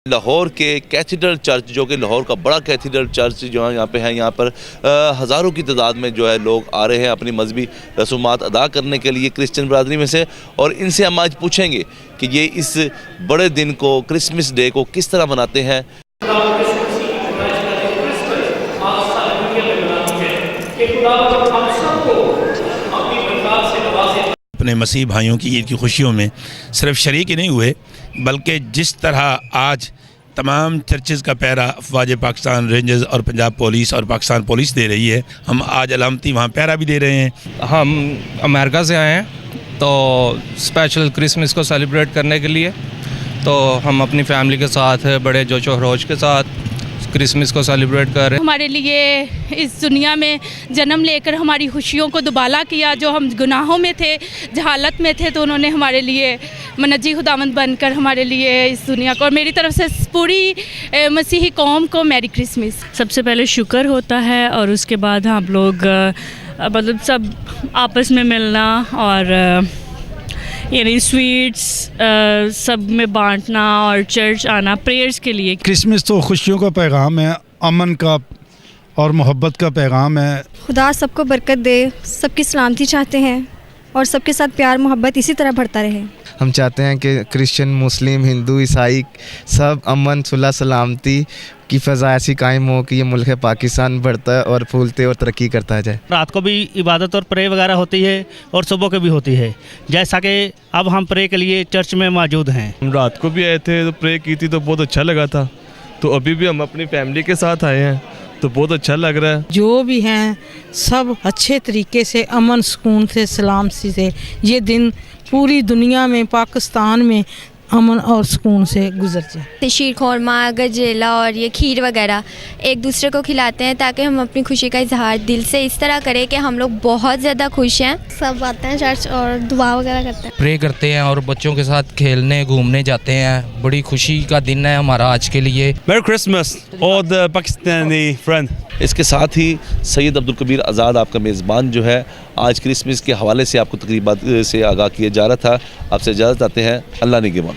लाहौर के cathedral church, जो कि लाहौर का बड़ा कैथीड्रल चर्च जो है यहाँ पे है, यहाँ पर हज़ारों की तादाद में जो है लोग आ रहे हैं अपनी मजहबी रसूमात अदा करने के लिए क्रिश्चियन बरादरी में से। और इनसे हम आज पूछेंगे कि ये इस बड़े दिन को, क्रिसमस डे को किस तरह मनाते हैं। अपने मसीह भाइयों की ईद की खुशियों में सिर्फ शरीक ही नहीं हुए, बल्कि जिस तरह आज तमाम चर्चेज़ का पहरा अफवाज पाकिस्तान रेंजर्स और पंजाब पुलिस और पाकिस्तान पुलिस दे रही है, हम आज अलामती वहाँ पहरा भी दे रहे हैं। हम अमेरिका से आए हैं तो स्पेशल क्रिसमस को सेलिब्रेट करने के लिए, तो हम अपनी फैमिली के साथ बड़े जोशो खरोश के साथ क्रिसमस को सेलिब्रेट कर रहे हैं। हमारे लिए इस दुनिया में जन्म लेकर हमारी खुशियों को दुबाला किया। जो हम गुनाहों में थे, जहालत में थे, तो उन्होंने हमारे लिए मनजी खुदावंद बनकर हमारे लिए इस दुनिया को, और मेरी तरफ से पूरी मसीही कौम को मैरी क्रिसमस। सबसे पहले शुक्र होता है और उसके बाद हम लोग मतलब सब आपस में मिलना और यानी स्वीट्स सब में बांटना और चर्च आना प्रेयर्स के लिए। क्रिसमस तो खुशियों का पैगाम है, अमन का और मोहब्बत का पैगाम है। खुदा सबको बरकत दे, सबकी सलामती चाहते हैं और सबके साथ प्यार मोहब्बत इसी तरह बढ़ता रहे। हम चाहते हैं कि क्रिश्चियन, मुस्लिम, हिंदू, ईसाई सब अमन, सुलह, सलामती की फ़ज़ा ऐसी कायम हो कि ये मुल्क पाकिस्तान बढ़ता है और फूलते और तरक्की करता जाए। रात को भी इबादत और प्रे वगैरह होती है और सुबह को भी होती है, जैसा कि अब हम प्रे के लिए चर्च में मौजूद हैं। हम रात को भी आए थे तो प्रे की थी तो बहुत अच्छा लगा था, तो अभी भी हम अपनी फैमिली के साथ आए हैं तो बहुत अच्छा लग रहा है। जो भी हैं सब अच्छे तरीके से अमन सुकून से सलामती से ये दिन पूरी दुनिया में, पाकिस्तान में अमन और सुकून से गुजर जाए। शीर खोरमा, गजेला और ये खीर वगैरह एक दूसरे को खिलाते हैं ताकि हम अपनी खुशी का इजहार दिल से इस तरह करें कि हम लोग बहुत ज़्यादा खुश हैं। सब आते हैं चर्च और दुआ वगैरह करते हैं, प्रे करते हैं और बच्चों के साथ खेलने घूमने जाते हैं। बड़ी खुशी का दिन है हमारा आज के लिए। मेरी क्रिसमस और द पाकिस्तानी फ्रेंड। इसके साथ ही सैयद अब्दुल कबीर आज़ाद आपका मेज़बान जो है आज क्रिसमस के हवाले से आपको तकरीबात से आगाह किया जा रहा था। आपसे इजाज़त चाहते हैं। अल्लाह निगहबान।